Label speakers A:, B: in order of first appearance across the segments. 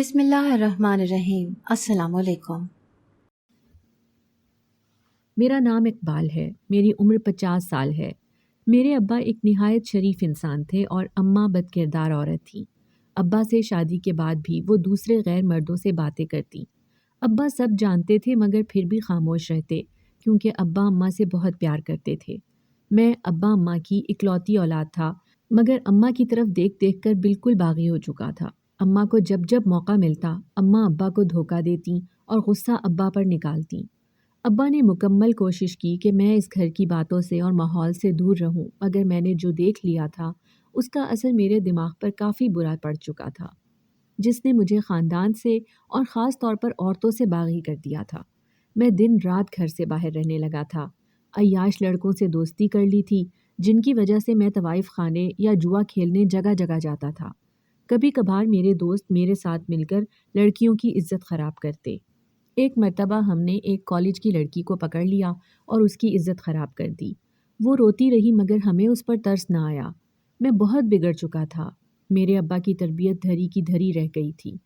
A: بسم اللہ الرحمن الرحیم۔ السلام علیکم۔
B: میرا نام اقبال ہے۔ میری عمر 50 سال ہے۔ میرے ابا ایک نہایت شریف انسان تھے اور اماں بد کردار عورت تھیں۔ ابا سے شادی کے بعد بھی وہ دوسرے غیر مردوں سے باتیں کرتی۔ ابا سب جانتے تھے مگر پھر بھی خاموش رہتے کیونکہ ابا اماں سے بہت پیار کرتے تھے۔ میں ابا اماں کی اکلوتی اولاد تھا مگر اماں کی طرف دیکھ دیکھ کر بالکل باغی ہو چکا تھا۔ اماں کو جب جب موقع ملتا اماں ابا کو دھوکہ دیتی اور غصہ ابا پر نکالتی۔ ابا نے مکمل کوشش کی کہ میں اس گھر کی باتوں سے اور ماحول سے دور رہوں مگر میں نے جو دیکھ لیا تھا اس کا اثر میرے دماغ پر کافی برا پڑ چکا تھا، جس نے مجھے خاندان سے اور خاص طور پر عورتوں سے باغی کر دیا تھا۔ میں دن رات گھر سے باہر رہنے لگا تھا۔ عیاش لڑکوں سے دوستی کر لی تھی جن کی وجہ سے میں طوائف خانے یا جوا کھیلنے جگہ جگہ جاتا تھا۔ کبھی کبھار میرے دوست میرے ساتھ مل کر لڑکیوں کی عزت خراب کرتے۔ ایک مرتبہ ہم نے ایک کالج کی لڑکی کو پکڑ لیا اور اس کی عزت خراب کر دی۔ وہ روتی رہی مگر ہمیں اس پر ترس نہ آیا۔ میں بہت بگڑ چکا تھا۔ میرے ابا کی تربیت دھری کی دھری رہ گئی تھی۔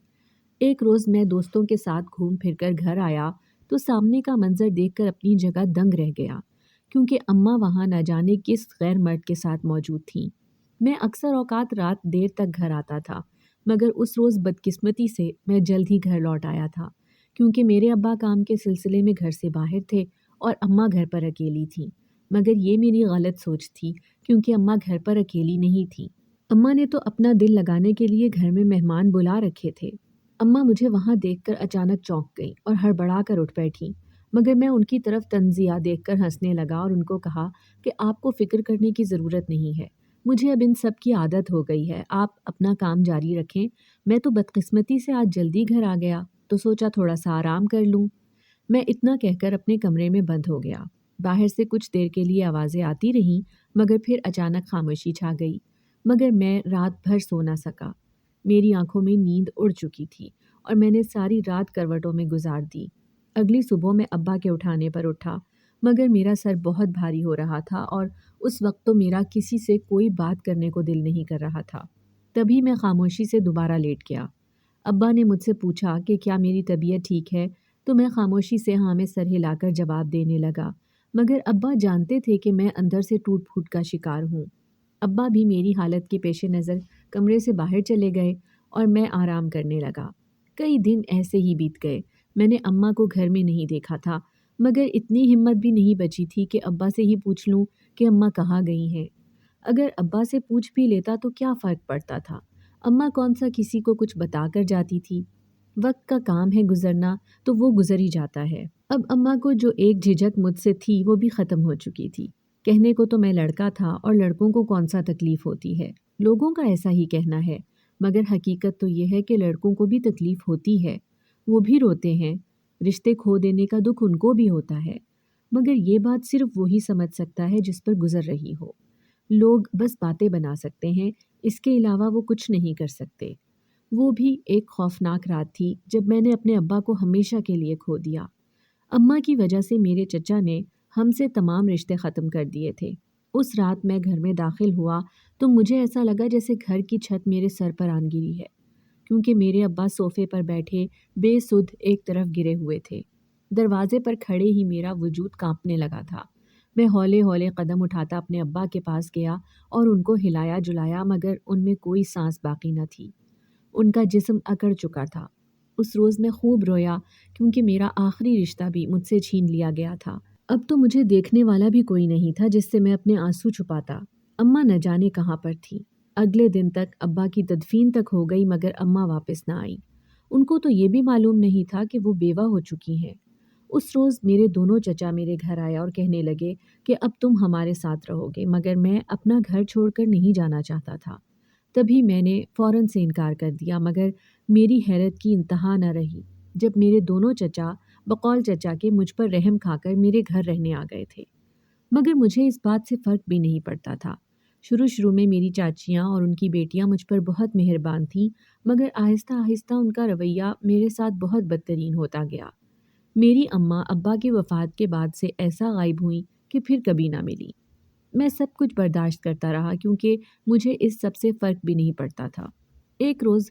B: ایک روز میں دوستوں کے ساتھ گھوم پھر کر گھر آیا تو سامنے کا منظر دیکھ کر اپنی جگہ دنگ رہ گیا کیونکہ اماں وہاں نہ جانے کس غیر مرد کے ساتھ موجود تھیں۔ میں اکثر اوقات رات دیر تک گھر آتا تھا مگر اس روز بدقسمتی سے میں جلد ہی گھر لوٹ آیا تھا کیونکہ میرے ابا کام کے سلسلے میں گھر سے باہر تھے اور اماں گھر پر اکیلی تھیں۔ مگر یہ میری غلط سوچ تھی کیونکہ اماں گھر پر اکیلی نہیں تھیں۔ اماں نے تو اپنا دل لگانے کے لیے گھر میں مہمان بلا رکھے تھے۔ اماں مجھے وہاں دیکھ کر اچانک چونک گئیں اور ہڑبڑا کر اٹھ بیٹھیں مگر میں ان کی طرف تنزیہ دیکھ کر ہنسنے لگا اور ان کو کہا کہ آپ کو فکر کرنے کی ضرورت نہیں ہے، مجھے اب ان سب کی عادت ہو گئی ہے، آپ اپنا کام جاری رکھیں۔ میں تو بدقسمتی سے آج جلدی گھر آ گیا تو سوچا تھوڑا سا آرام کر لوں۔ میں اتنا کہہ کر اپنے کمرے میں بند ہو گیا۔ باہر سے کچھ دیر کے لیے آوازیں آتی رہیں مگر پھر اچانک خاموشی چھا گئی۔ مگر میں رات بھر سو نہ سکا۔ میری آنکھوں میں نیند اڑ چکی تھی اور میں نے ساری رات کروٹوں میں گزار دی۔ اگلی صبح میں ابا کے اٹھانے پر اٹھا مگر میرا سر بہت بھاری ہو رہا تھا اور اس وقت تو میرا کسی سے کوئی بات کرنے کو دل نہیں کر رہا تھا۔ تبھی میں خاموشی سے دوبارہ لیٹ گیا۔ ابا نے مجھ سے پوچھا کہ کیا میری طبیعت ٹھیک ہے تو میں خاموشی سے ہاں میں سر ہلا کر جواب دینے لگا مگر ابا جانتے تھے کہ میں اندر سے ٹوٹ پھوٹ کا شکار ہوں۔ ابا بھی میری حالت کے پیش نظر کمرے سے باہر چلے گئے اور میں آرام کرنے لگا۔ کئی دن ایسے ہی بیت گئے۔ میں نے اماں کو گھر میں نہیں دیکھا تھا مگر اتنی ہمت بھی نہیں بچی تھی کہ ابا سے ہی پوچھ لوں کہ اماں کہاں گئی ہیں۔ اگر ابا سے پوچھ بھی لیتا تو کیا فرق پڑتا تھا، اماں کون سا کسی کو کچھ بتا کر جاتی تھی۔ وقت کا کام ہے گزرنا تو وہ گزر ہی جاتا ہے۔ اب اماں کو جو ایک جھجک مجھ سے تھی وہ بھی ختم ہو چکی تھی۔ کہنے کو تو میں لڑکا تھا اور لڑکوں کو کون سا تکلیف ہوتی ہے، لوگوں کا ایسا ہی کہنا ہے مگر حقیقت تو یہ ہے کہ لڑکوں کو بھی تکلیف ہوتی ہے، وہ بھی روتے ہیں، رشتے کھو دینے کا دکھ ان کو بھی ہوتا ہے مگر یہ بات صرف وہی سمجھ سکتا ہے جس پر گزر رہی ہو۔ لوگ بس باتیں بنا سکتے ہیں، اس کے علاوہ وہ کچھ نہیں کر سکتے۔ وہ بھی ایک خوفناک رات تھی جب میں نے اپنے ابا کو ہمیشہ کے لیے کھو دیا۔ اماں کی وجہ سے میرے چچا نے ہم سے تمام رشتے ختم کر دیے تھے۔ اس رات میں گھر میں داخل ہوا تو مجھے ایسا لگا جیسے گھر کی چھت میرے سر پر آن گری ہے کیونکہ میرے ابا صوفے پر بیٹھے بے سدھ ایک طرف گرے ہوئے تھے۔ دروازے پر کھڑے ہی میرا وجود کانپنے لگا تھا۔ میں ہولے ہولے قدم اٹھاتا اپنے ابا کے پاس گیا اور ان کو ہلایا جلایا مگر ان میں کوئی سانس باقی نہ تھی۔ ان کا جسم اکڑ چکا تھا۔ اس روز میں خوب رویا کیونکہ میرا آخری رشتہ بھی مجھ سے چھین لیا گیا تھا۔ اب تو مجھے دیکھنے والا بھی کوئی نہیں تھا جس سے میں اپنے آنسو چھپاتا۔ اماں نہ جانے کہاں پر تھی۔ اگلے دن تک ابا کی تدفین تک ہو گئی مگر اماں واپس نہ آئی۔ ان کو تو یہ بھی معلوم نہیں تھا کہ وہ بیوہ ہو چکی ہیں۔ اس روز میرے دونوں چچا میرے گھر آیا اور کہنے لگے کہ اب تم ہمارے ساتھ رہو گے مگر میں اپنا گھر چھوڑ کر نہیں جانا چاہتا تھا۔ تبھی میں نے فوراً سے انکار کر دیا مگر میری حیرت کی انتہا نہ رہی جب میرے دونوں چچا بقول چچا کے مجھ پر رحم کھا کر میرے گھر رہنے آ گئے تھے۔ مگر مجھے اس بات سے فرق بھی نہیں پڑتا تھا۔ شروع میں میری چاچیاں اور ان کی بیٹیاں مجھ پر بہت مہربان تھیں مگر آہستہ آہستہ ان کا رویہ میرے ساتھ بہت بدترین ہوتا گیا۔ میری اماں ابا کی وفات کے بعد سے ایسا غائب ہوئیں کہ پھر کبھی نہ ملی۔ میں سب کچھ برداشت کرتا رہا کیونکہ مجھے اس سب سے فرق بھی نہیں پڑتا تھا۔ ایک روز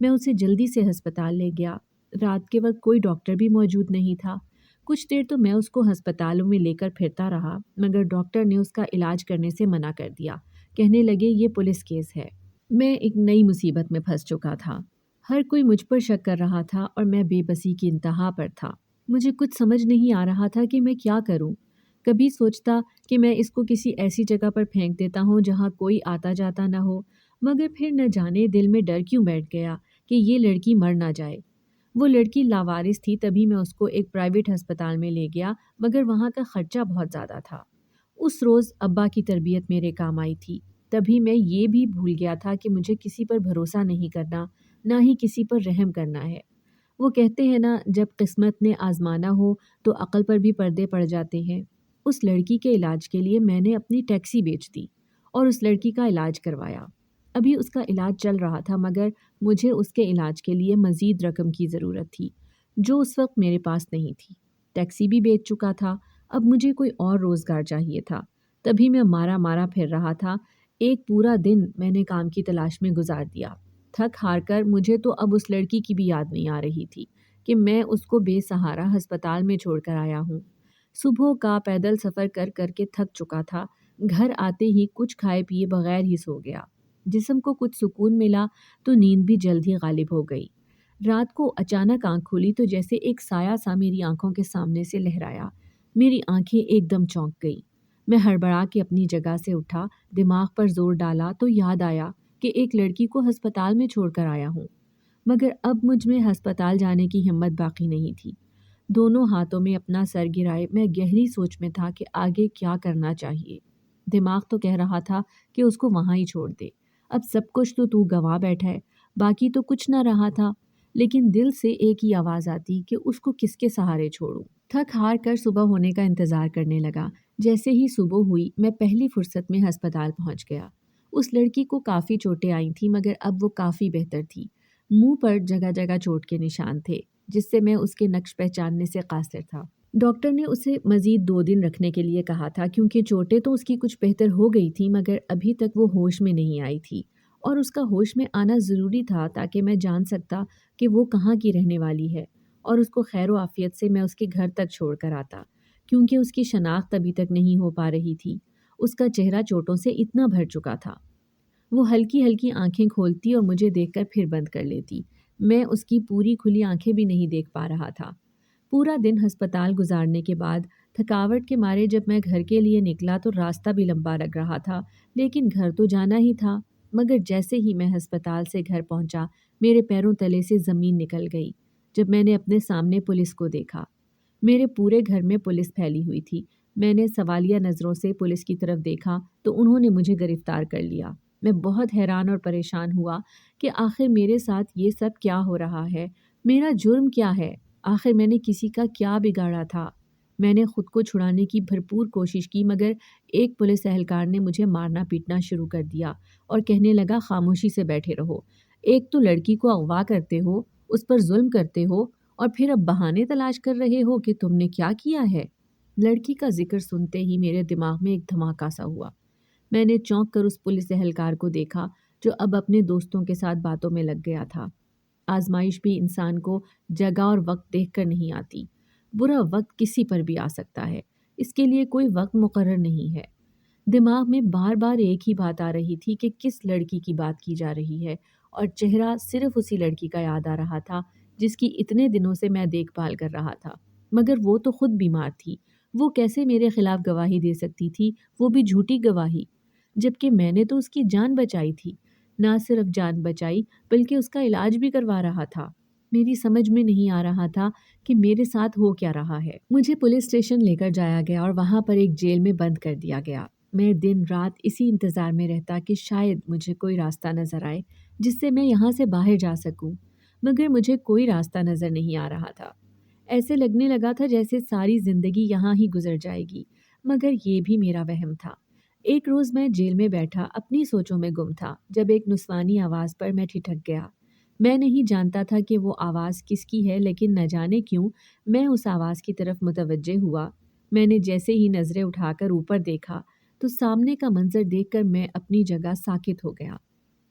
B: میں اسے جلدی سے ہسپتال لے گیا۔ رات کے وقت کوئی ڈاکٹر بھی موجود نہیں تھا۔ کچھ دیر تو میں اس کو ہسپتالوں میں لے کر پھرتا رہا، مگر ڈاکٹر نے اس کا علاج کرنے سے منع کر دیا۔ کہنے لگے یہ پولیس کیس ہے۔ میں ایک نئی مصیبت میں پھنس چکا تھا۔ ہر کوئی مجھ پر شک کر رہا تھا اور میں بے بسی کی انتہا پر تھا۔ مجھے کچھ سمجھ نہیں آ رہا تھا کہ میں کیا کروں۔ کبھی سوچتا کہ میں اس کو کسی ایسی جگہ پر پھینک دیتا ہوں جہاں کوئی آتا جاتا نہ ہو، مگر پھر نہ جانے دل میں ڈر کیوں بیٹھ گیا کہ یہ لڑکی مر نہ جائے۔ وہ لڑکی لاوارث تھی، تبھی میں اس کو ایک پرائیویٹ ہسپتال میں لے گیا، مگر وہاں کا خرچہ بہت زیادہ تھا۔ اس روز ابا کی تربیت میرے کام آئی تھی، تبھی میں یہ بھی بھول گیا تھا کہ مجھے کسی پر بھروسہ نہیں کرنا، نہ ہی کسی پر رحم کرنا ہے۔ وہ کہتے ہیں نا، جب قسمت نے آزمانا ہو تو عقل پر بھی پردے پڑ جاتے ہیں۔ اس لڑکی کے علاج کے لیے میں نے اپنی ٹیکسی بیچ دی اور اس لڑکی کا علاج کروایا۔ ابھی اس کا علاج چل رہا تھا، مگر مجھے اس کے علاج کے لیے مزید رقم کی ضرورت تھی، جو اس وقت میرے پاس نہیں تھی۔ ٹیکسی بھی بیچ چکا تھا، اب مجھے کوئی اور روزگار چاہیے تھا۔ تبھی میں مارا مارا پھر رہا تھا۔ ایک پورا دن میں نے کام کی تلاش میں گزار دیا۔ تھک ہار کر مجھے تو اب اس لڑکی کی بھی یاد نہیں آ رہی تھی کہ میں اس کو بے سہارا ہسپتال میں چھوڑ کر آیا ہوں۔ صبح کا پیدل سفر کر کر کے تھک چکا تھا۔ گھر آتے ہی کچھ کھائے پیے بغیر ہی سو گیا۔ جسم کو کچھ سکون ملا تو نیند بھی جلد ہی غالب ہو گئی۔ رات کو اچانک آنکھ کھولی تو جیسے ایک سایہ سا میری آنکھوں کے سامنے سے لہرایا۔ میری آنکھیں ایک دم چونک گئی۔ میں ہڑبڑا کے اپنی جگہ سے اٹھا، دماغ پر زور ڈالا تو یاد آیا کہ ایک لڑکی کو ہسپتال میں چھوڑ کر آیا ہوں، مگر اب مجھ میں ہسپتال جانے کی ہمت باقی نہیں تھی۔ دونوں ہاتھوں میں اپنا سر گرائے میں گہری سوچ میں تھا کہ آگے کیا کرنا چاہیے۔ دماغ تو کہہ رہا تھا کہ اس کو وہاں ہی چھوڑ دے، اب سب کچھ تو گنوا بیٹھا ہے، باقی تو کچھ نہ رہا تھا۔ لیکن دل سے ایک ہی آواز آتی کہ اس کو کس کے سہارے چھوڑوں۔ تھک ہار کر صبح ہونے کا انتظار کرنے لگا۔ جیسے ہی صبح ہوئی میں پہلی فرصت میں ہسپتال پہنچ گیا۔ اس لڑکی کو کافی چوٹیں آئی تھیں، مگر اب وہ کافی بہتر تھی۔ منہ پر جگہ جگہ چوٹ کے نشان تھے، جس سے میں اس کے نقش پہچاننے سے قاصر تھا۔ ڈاکٹر نے اسے مزید 2 دن رکھنے کے لیے کہا تھا، کیونکہ چوٹیں تو اس کی کچھ بہتر ہو گئی تھیں، مگر ابھی تک وہ ہوش میں نہیں آئی تھی، اور اس کا ہوش میں آنا ضروری تھا تاکہ میں جان سکتا کہ وہ کہاں کی رہنے والی ہے، اور اس کو خیر و عافیت سے میں اس کے گھر تک چھوڑ کر آتا، کیونکہ اس کی شناخت ابھی تک نہیں ہو پا رہی تھی۔ اس کا چہرہ چوٹوں سے اتنا بھر چکا تھا۔ وہ ہلکی ہلکی آنکھیں کھولتی اور مجھے دیکھ کر پھر بند کر لیتی۔ میں اس کی پوری کھلی آنکھیں بھی نہیں دیکھ پا رہا تھا۔ پورا دن ہسپتال گزارنے کے بعد تھکاوٹ کے مارے جب میں گھر کے لیے نکلا تو راستہ بھی لمبا لگ رہا تھا، لیکن گھر تو جانا ہی تھا۔ مگر جیسے ہی میں ہسپتال سے گھر پہنچا، میرے پیروں تلے سے زمین نکل گئی جب میں نے اپنے سامنے پولیس کو دیکھا۔ میرے پورے گھر میں پولیس پھیلی ہوئی تھی۔ میں نے سوالیہ نظروں سے پولیس کی طرف دیکھا تو انہوں نے مجھے گرفتار کر لیا۔ میں بہت حیران اور پریشان ہوا کہ آخر میرے ساتھ یہ سب کیا ہو رہا ہے، میرا جرم کیا ہے، آخر میں نے کسی کا کیا بگاڑا تھا۔ میں نے خود کو چھڑانے کی بھرپور کوشش کی، مگر ایک پولیس اہلکار نے مجھے مارنا پیٹنا شروع کر دیا اور کہنے لگا خاموشی سے بیٹھے رہو، ایک تو لڑکی کو اغوا کرتے ہو، اس پر ظلم کرتے ہو، اور پھر اب بہانے تلاش کر رہے ہو کہ تم نے کیا کیا ہے۔ لڑکی کا ذکر سنتے ہی میرے دماغ میں ایک دھماکہ سا ہوا۔ میں نے چونک کر اس پولیس اہلکار کو دیکھا جو اب اپنے دوستوں کے ساتھ باتوں میں لگ گیا تھا۔ آزمائش بھی انسان کو جگہ اور وقت دیکھ کر نہیں آتی۔ برا وقت کسی پر بھی آ سکتا ہے، اس کے لیے کوئی وقت مقرر نہیں ہے۔ دماغ میں بار بار ایک ہی بات آ رہی تھی کہ کس لڑکی کی بات کی جا رہی ہے، اور چہرہ صرف اسی لڑکی کا یاد آ رہا تھا جس کی اتنے دنوں سے میں دیکھ بھال کر رہا تھا۔ مگر وہ تو خود بیمار تھی، وہ کیسے میرے خلاف گواہی دے سکتی تھی، وہ بھی جھوٹی گواہی، جبکہ میں نے تو اس کی جان بچائی تھی۔ نہ صرف جان بچائی بلکہ اس کا علاج بھی کروا رہا تھا۔ میری سمجھ میں نہیں آ رہا تھا کہ میرے ساتھ ہو کیا رہا ہے۔ مجھے پولیس اسٹیشن لے کر جایا گیا اور وہاں پر ایک جیل میں بند کر دیا گیا۔ میں دن رات اسی انتظار میں رہتا کہ شاید مجھے کوئی راستہ نظر آئے جس سے میں یہاں سے باہر جا سکوں، مگر مجھے کوئی راستہ نظر نہیں آ رہا تھا۔ ایسے لگنے لگا تھا جیسے ساری زندگی یہاں ہی گزر جائے گی، مگر یہ بھی میرا وہم تھا۔ ایک روز میں جیل میں بیٹھا اپنی سوچوں میں گم تھا جب ایک نسوانی آواز پر میں ٹھٹک گیا۔ میں نہیں جانتا تھا کہ وہ آواز کس کی ہے، لیکن نہ جانے کیوں میں اس آواز کی طرف متوجہ ہوا۔ میں نے جیسے ہی نظریں اٹھا کر اوپر دیکھا تو سامنے کا منظر دیکھ کر میں اپنی جگہ ساکت ہو گیا۔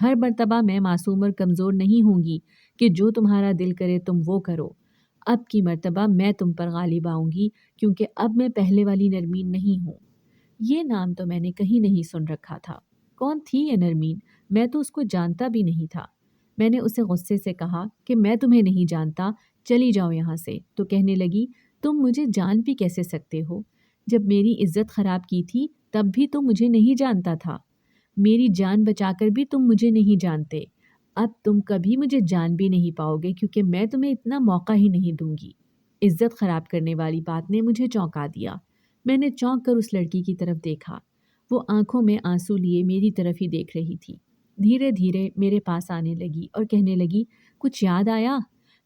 B: ہر مرتبہ میں معصوم اور کمزور نہیں ہوں گی کہ جو تمہارا دل کرے تم وہ کرو۔ اب کی مرتبہ میں تم پر غالب آؤں گی، کیونکہ اب میں پہلے والی نرمین نہیں ہوں۔ یہ نام تو میں نے کہیں نہیں سن رکھا تھا۔ کون تھی یہ نرمین؟ میں تو اس کو جانتا بھی نہیں تھا۔ میں نے اسے غصے سے کہا کہ میں تمہیں نہیں جانتا، چلی جاؤ یہاں سے۔ تو کہنے لگی، تم مجھے جان بھی کیسے سکتے ہو؟ جب میری عزت خراب کی تھی تب بھی تم مجھے نہیں جانتا تھا۔ میری جان بچا کر بھی تم مجھے نہیں جانتے۔ اب تم کبھی مجھے جان بھی نہیں پاؤ گے، کیونکہ میں تمہیں اتنا موقع ہی نہیں دوں گی۔ عزت خراب کرنے والی بات نے مجھے چونکا دیا۔ میں نے چونک کر اس لڑکی کی طرف دیکھا۔ وہ آنکھوں میں آنسو لیے میری طرف ہی دیکھ رہی تھی۔ دھیرے دھیرے میرے پاس آنے لگی اور کہنے لگی، کچھ یاد آیا؟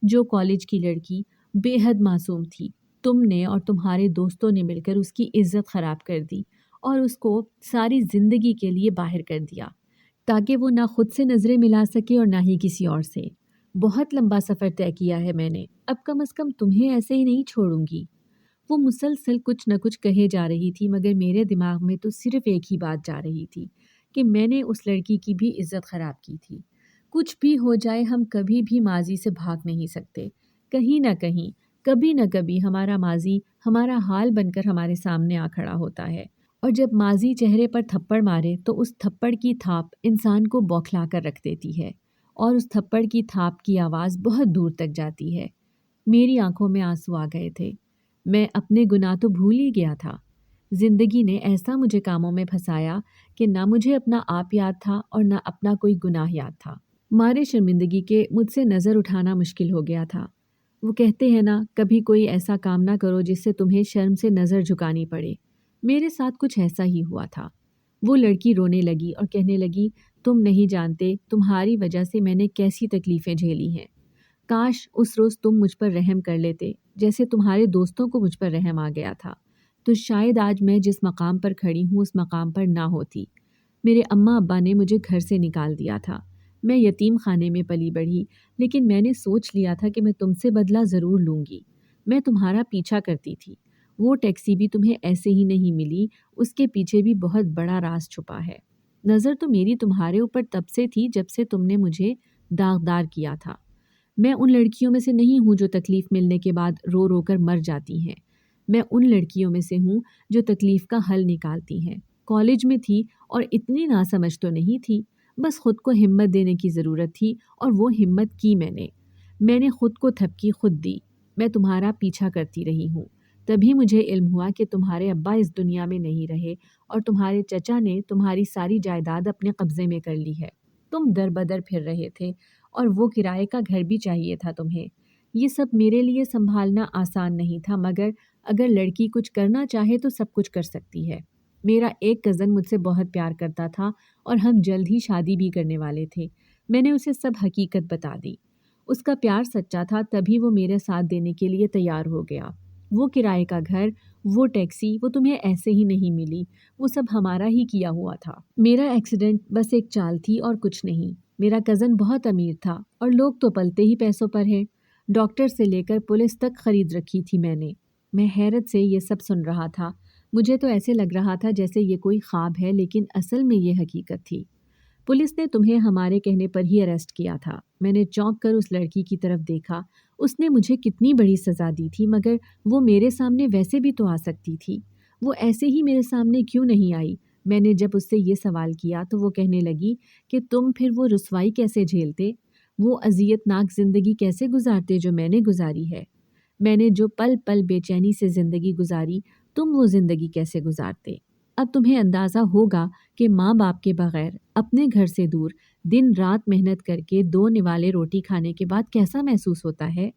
B: جو کالج کی لڑکی بے حد معصوم تھی، تم نے اور تمہارے دوستوں نے مل کر اس کی عزت خراب کر دی اور اس کو ساری زندگی کے لیے باہر کر دیا، تاکہ وہ نہ خود سے نظریں ملا سکے اور نہ ہی کسی اور سے۔ بہت لمبا سفر طے کیا ہے میں نے، اب کم از کم تمہیں ایسے ہی نہیں چھوڑوں گی۔ وہ مسلسل کچھ نہ کچھ کہے جا رہی تھی، مگر میرے دماغ میں تو صرف ایک ہی بات جا رہی تھی کہ میں نے اس لڑکی کی بھی عزت خراب کی تھی۔ کچھ بھی ہو جائے، ہم کبھی بھی ماضی سے بھاگ نہیں سکتے۔ کہیں نہ کہیں، کبھی نہ کبھی ہمارا ماضی ہمارا حال بن کر ہمارے سامنے آ کھڑا ہوتا ہے، اور جب ماضی چہرے پر تھپڑ مارے تو اس تھپڑ کی تھاپ انسان کو بوکھلا کر رکھ دیتی ہے، اور اس تھپڑ کی تھاپ کی آواز بہت دور تک جاتی ہے۔ میری آنکھوں میں آنسو آ گئے تھے۔ میں اپنے گناہ تو بھول ہی گیا تھا۔ زندگی نے ایسا مجھے کاموں میں پھنسایا کہ نہ مجھے اپنا آپ یاد تھا اور نہ اپنا کوئی گناہ یاد تھا۔ مارے شرمندگی کے مجھ سے نظر اٹھانا مشکل ہو گیا تھا۔ وہ کہتے ہیں نا، کبھی کوئی ایسا کام نہ کرو جس سے تمہیں شرم سے نظر جھکانی پڑے۔ میرے ساتھ کچھ ایسا ہی ہوا تھا۔ وہ لڑکی رونے لگی اور کہنے لگی، تم نہیں جانتے تمہاری وجہ سے میں نے کیسی تکلیفیں جھیلی ہیں۔ کاش اس روز تم مجھ پر رحم کر لیتے، جیسے تمہارے دوستوں کو مجھ پر رحم آ گیا تھا، تو شاید آج میں جس مقام پر کھڑی ہوں اس مقام پر نہ ہوتی۔ میرے اماں ابا نے مجھے گھر سے نکال دیا تھا۔ میں یتیم خانے میں پلی بڑھی، لیکن میں نے سوچ لیا تھا کہ میں تم سے بدلہ ضرور لوں گی۔ میں تمہارا پیچھا کرتی تھی۔ وہ ٹیکسی بھی تمہیں ایسے ہی نہیں ملی، اس کے پیچھے بھی بہت بڑا راز چھپا ہے۔ نظر تو میری تمہارے اوپر تب سے تھی جب سے تم نے مجھے داغدار کیا تھا۔ میں ان لڑکیوں میں سے نہیں ہوں جو تکلیف ملنے کے بعد رو رو کر مر جاتی ہیں۔ میں ان لڑکیوں میں سے ہوں جو تکلیف کا حل نکالتی ہیں۔ کالج میں تھی اور اتنی ناسمجھ تو نہیں تھی، بس خود کو ہمت دینے کی ضرورت تھی، اور وہ ہمت کی میں نے خود کو تھپکی خود دی۔ میں تمہارا پیچھا کرتی رہی ہوں، تبھی مجھے علم ہوا کہ تمہارے ابا اس دنیا میں نہیں رہے اور تمہارے چچا نے تمہاری ساری جائیداد اپنے قبضے میں کر لی ہے۔ تم در بدر پھر رہے تھے، اور وہ کرائے کا گھر بھی چاہیے تھا تمہیں۔ یہ سب میرے لیے سنبھالنا آسان نہیں تھا، مگر اگر لڑکی کچھ کرنا چاہے تو سب کچھ کر سکتی ہے۔ میرا ایک کزن مجھ سے بہت پیار کرتا تھا اور ہم جلد ہی شادی بھی کرنے والے تھے۔ میں نے اسے سب حقیقت بتا دی۔ اس کا پیار سچا تھا، تبھی وہ میرے ساتھ دینے کے لیے تیار ہو گیا۔ وہ کرائے کا گھر، وہ ٹیکسی، وہ تمہیں ایسے ہی نہیں ملی، وہ سب ہمارا ہی کیا ہوا تھا۔ میرا ایکسیڈنٹ بس ایک چال تھی اور کچھ نہیں۔ میرا کزن بہت امیر تھا اور لوگ تو پلتے ہی پیسوں پر ہیں۔ ڈاکٹر سے لے کر پولیس تک خرید رکھی تھی میں نے۔ میں حیرت سے یہ سب سن رہا تھا۔ مجھے تو ایسے لگ رہا تھا جیسے یہ کوئی خواب ہے، لیکن اصل میں یہ حقیقت تھی۔ پولیس نے تمہیں ہمارے کہنے پر ہی اریسٹ کیا تھا۔ میں نے چونک کر اس لڑکی کی طرف دیکھا۔ اس نے مجھے کتنی بڑی سزا دی تھی، مگر وہ میرے سامنے ویسے بھی تو آ سکتی تھی۔ وہ ایسے ہی میرے سامنے کیوں نہیں آئی؟ میں نے جب اس سے یہ سوال کیا تو وہ کہنے لگی کہ تم پھر وہ رسوائی کیسے جھیلتے، وہ اذیت ناک زندگی کیسے گزارتے جو میں نے گزاری ہے۔ میں نے جو پل پل بے چینی سے زندگی گزاری، تم وہ زندگی کیسے گزارتے؟ اب تمہیں اندازہ ہوگا کہ ماں باپ کے بغیر اپنے گھر سے دور دن رات محنت کر کے 2 نوالے روٹی کھانے کے بعد کیسا محسوس ہوتا ہے۔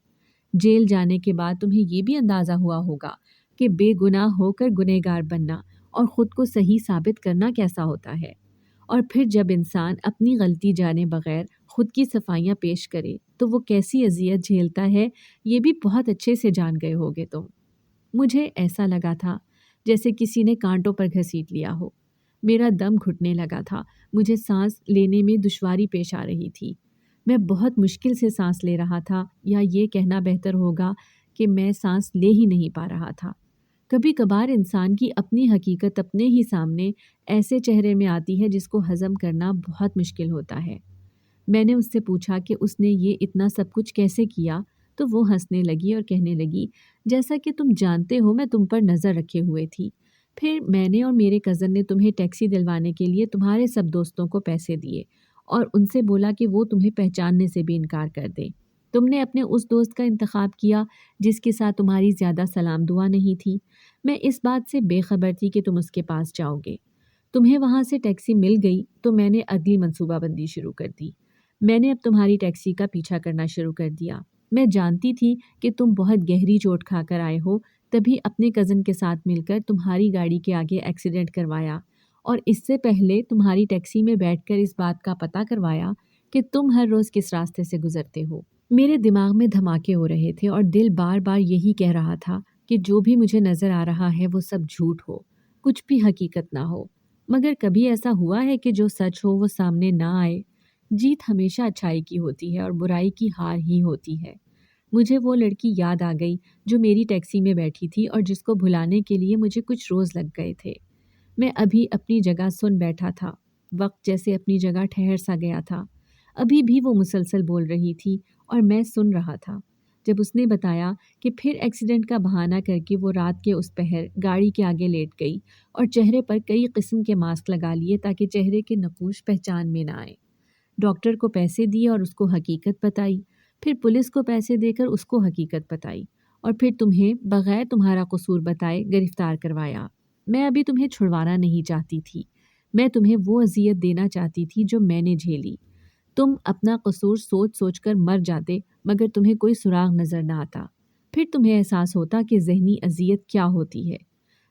B: جیل جانے کے بعد تمہیں یہ بھی اندازہ ہوا ہوگا کہ بے گناہ ہو کر گنہگار بننا اور خود کو صحیح ثابت کرنا کیسا ہوتا ہے، اور پھر جب انسان اپنی غلطی جانے بغیر خود کی صفائیاں پیش کرے تو وہ کیسی اذیت جھیلتا ہے، یہ بھی بہت اچھے سے جان گئے ہوگے تم۔ مجھے ایسا لگا تھا جیسے کسی نے کانٹوں پر گھسیٹ لیا ہو۔ میرا دم گھٹنے لگا تھا، مجھے سانس لینے میں دشواری پیش آ رہی تھی۔ میں بہت مشکل سے سانس لے رہا تھا، یا یہ کہنا بہتر ہوگا کہ میں سانس لے ہی نہیں پا رہا تھا۔ کبھی کبھار انسان کی اپنی حقیقت اپنے ہی سامنے ایسے چہرے میں آتی ہے جس کو ہضم کرنا بہت مشکل ہوتا ہے۔ میں نے اس سے پوچھا کہ اس نے یہ اتنا سب کچھ کیسے کیا، تو وہ ہنسنے لگی اور کہنے لگی، جیسا کہ تم جانتے ہو میں تم پر نظر رکھے ہوئے تھی۔ پھر میں نے اور میرے کزن نے تمہیں ٹیکسی دلوانے کے لیے تمہارے سب دوستوں کو پیسے دیے اور ان سے بولا کہ وہ تمہیں پہچاننے سے بھی انکار کر دیں۔ تم نے اپنے اس دوست کا انتخاب کیا جس کے ساتھ تمہاری زیادہ سلام دعا نہیں تھی۔ میں اس بات سے بے خبر تھی کہ تم اس کے پاس جاؤ گے۔ تمہیں وہاں سے ٹیکسی مل گئی تو میں نے اگلی منصوبہ بندی شروع کر دی۔ میں نے اب تمہاری ٹیکسی کا پیچھا کرنا شروع کر دیا۔ میں جانتی تھی کہ تم بہت گہری چوٹ کھا کر آئے ہو، تبھی اپنے کزن کے ساتھ مل کر تمہاری گاڑی کے آگے ایکسیڈنٹ کروایا اور اس سے پہلے تمہاری ٹیکسی میں بیٹھ کر اس بات کا پتہ کروایا کہ تم ہر روز کس راستے سے گزرتے ہو۔ میرے دماغ میں دھماکے ہو رہے تھے اور دل بار بار یہی کہہ رہا تھا کہ جو بھی مجھے نظر آ رہا ہے وہ سب جھوٹ ہو، کچھ بھی حقیقت نہ ہو۔ مگر کبھی ایسا ہوا ہے کہ جو سچ ہو وہ سامنے نہ آئے؟ جیت ہمیشہ اچھائی کی ہوتی ہے اور برائی کی ہار ہی ہوتی ہے۔ مجھے وہ لڑکی یاد آ گئی جو میری ٹیکسی میں بیٹھی تھی اور جس کو بھلانے کے لیے مجھے کچھ روز لگ گئے تھے۔ میں ابھی اپنی جگہ سن بیٹھا تھا، وقت جیسے اپنی جگہ ٹھہر سا گیا تھا۔ ابھی بھی وہ مسلسل بول رہی تھی اور میں سن رہا تھا۔ جب اس نے بتایا کہ پھر ایکسیڈنٹ کا بہانہ کر کے وہ رات کے اس پہر گاڑی کے آگے لیٹ گئی اور چہرے پر کئی قسم کے ماسک لگا لیے تاکہ چہرے کے نقوش پہچان میں نہ آئے، ڈاکٹر کو پیسے دیے اور اس کو حقیقت بتائی، پھر پولیس کو پیسے دے کر اس کو حقیقت بتائی، اور پھر تمہیں بغیر تمہارا قصور بتائے گرفتار کروایا۔ میں ابھی تمہیں چھڑوانا نہیں چاہتی تھی، میں تمہیں وہ اذیت دینا چاہتی تھی جو میں نے جھیلی۔ تم اپنا قصور سوچ سوچ کر مر جاتے مگر تمہیں کوئی سراغ نظر نہ آتا، پھر تمہیں احساس ہوتا کہ ذہنی اذیت کیا ہوتی ہے۔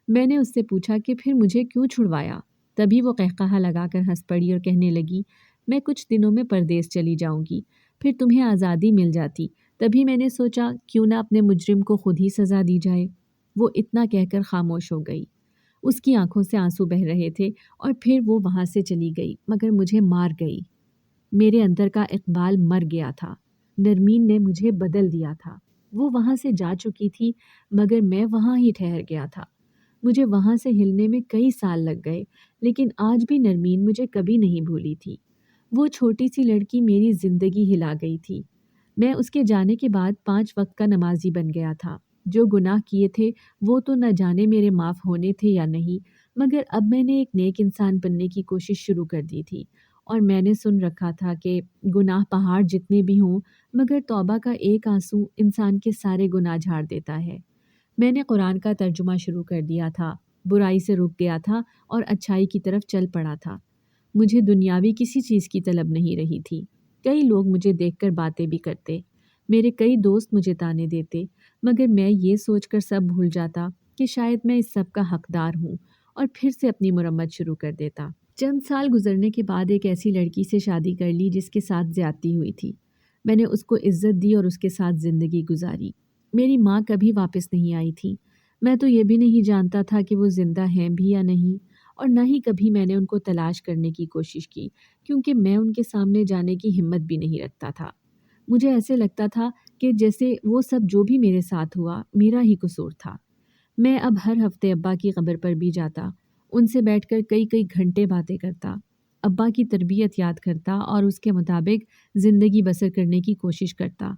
B: میں نے اس سے پوچھا کہ پھر مجھے کیوں چھڑوایا؟ تبھی وہ قہقہا لگا کر ہنس پڑی اور کہنے لگی، میں کچھ دنوں میں پردیس چلی جاؤں گی، پھر تمہیں آزادی مل جاتی، تبھی میں نے سوچا کیوں نہ اپنے مجرم کو خود ہی سزا دی جائے۔ وہ اتنا کہہ کر خاموش ہو گئی۔ اس کی آنکھوں سے آنسو بہہ رہے تھے اور پھر وہ وہاں سے چلی گئی مگر مجھے مار گئی۔ میرے اندر کا اقبال مر گیا تھا، نرمین نے مجھے بدل دیا تھا۔ وہ وہاں سے جا چکی تھی مگر میں وہاں ہی ٹھہر گیا تھا۔ مجھے وہاں سے ہلنے میں کئی سال لگ گئے لیکن آج بھی نرمین مجھے کبھی نہیں بھولی تھی۔ وہ چھوٹی سی لڑکی میری زندگی ہلا گئی تھی۔ میں اس کے جانے کے بعد 5 وقت کا نمازی بن گیا تھا۔ جو گناہ کیے تھے وہ تو نہ جانے میرے معاف ہونے تھے یا نہیں، مگر اب میں نے ایک نیک انسان بننے کی کوشش شروع کر دی تھی، اور میں نے سن رکھا تھا کہ گناہ پہاڑ جتنے بھی ہوں مگر توبہ کا ایک آنسو انسان کے سارے گناہ جھاڑ دیتا ہے۔ میں نے قرآن کا ترجمہ شروع کر دیا تھا، برائی سے رک گیا تھا اور اچھائی کی طرف چل پڑا تھا۔ مجھے دنیاوی کسی چیز کی طلب نہیں رہی تھی۔ کئی لوگ مجھے دیکھ کر باتیں بھی کرتے، میرے کئی دوست مجھے تانے دیتے، مگر میں یہ سوچ کر سب بھول جاتا کہ شاید میں اس سب کا حقدار ہوں اور پھر سے اپنی مرمت شروع کر دیتا۔ چند سال گزرنے کے بعد ایک ایسی لڑکی سے شادی کر لی جس کے ساتھ زیادتی ہوئی تھی۔ میں نے اس کو عزت دی اور اس کے ساتھ زندگی گزاری۔ میری ماں کبھی واپس نہیں آئی تھی۔ میں تو یہ بھی نہیں جانتا تھا کہ وہ زندہ ہیں بھی یا نہیں، اور نہ ہی کبھی میں نے ان کو تلاش کرنے کی کوشش کی، کیونکہ میں ان کے سامنے جانے کی ہمت بھی نہیں رکھتا تھا۔ مجھے ایسے لگتا تھا کہ جیسے وہ سب جو بھی میرے ساتھ ہوا میرا ہی قصور تھا۔ میں اب ہر ہفتے ابا کی قبر پر بھی جاتا، ان سے بیٹھ کر کئی گھنٹے باتیں کرتا، ابا کی تربیت یاد کرتا اور اس کے مطابق زندگی بسر کرنے کی کوشش کرتا۔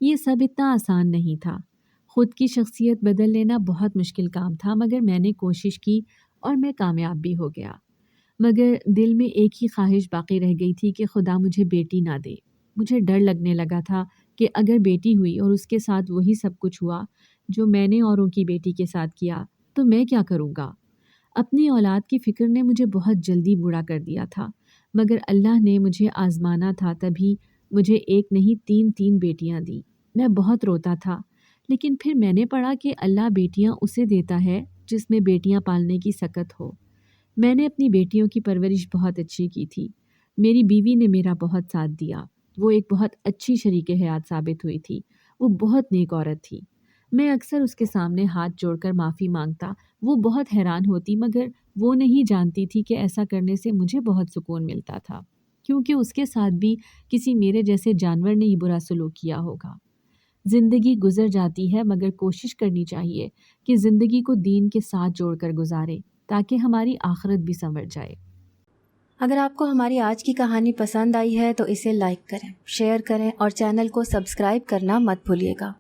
B: یہ سب اتنا آسان نہیں تھا۔ خود کی شخصیت بدل لینا بہت مشکل کام تھا، مگر میں نے کوشش کی اور میں کامیاب بھی ہو گیا۔ مگر دل میں ایک ہی خواہش باقی رہ گئی تھی کہ خدا مجھے بیٹی نہ دے۔ مجھے ڈر لگنے لگا تھا کہ اگر بیٹی ہوئی اور اس کے ساتھ وہی سب کچھ ہوا جو میں نے اوروں کی بیٹی کے ساتھ کیا تو میں کیا کروں گا؟ اپنی اولاد کی فکر نے مجھے بہت جلدی بوڑھا کر دیا تھا، مگر اللہ نے مجھے آزمانا تھا، تبھی مجھے ایک نہیں 3 بیٹیاں دی۔ میں بہت روتا تھا، لیکن پھر میں نے پڑھا کہ اللہ بیٹیاں اسے دیتا ہے جس میں بیٹیاں پالنے کی سکت ہو۔ میں نے اپنی بیٹیوں کی پرورش بہت اچھی کی تھی۔ میری بیوی نے میرا بہت ساتھ دیا، وہ ایک بہت اچھی شریک حیات ثابت ہوئی تھی، وہ بہت نیک عورت تھی۔ میں اکثر اس کے سامنے ہاتھ جوڑ کر معافی مانگتا، وہ بہت حیران ہوتی، مگر وہ نہیں جانتی تھی کہ ایسا کرنے سے مجھے بہت سکون ملتا تھا، کیونکہ اس کے ساتھ بھی کسی میرے جیسے جانور نے ہی برا سلوک کیا ہوگا۔ زندگی گزر جاتی ہے مگر کوشش کرنی چاہیے کہ زندگی کو دین کے ساتھ جوڑ کر گزاریں تاکہ ہماری آخرت بھی سنور جائے۔
A: اگر آپ کو ہماری آج کی کہانی پسند آئی ہے تو اسے لائک کریں، شیئر کریں اور چینل کو سبسکرائب کرنا مت بھولیے گا۔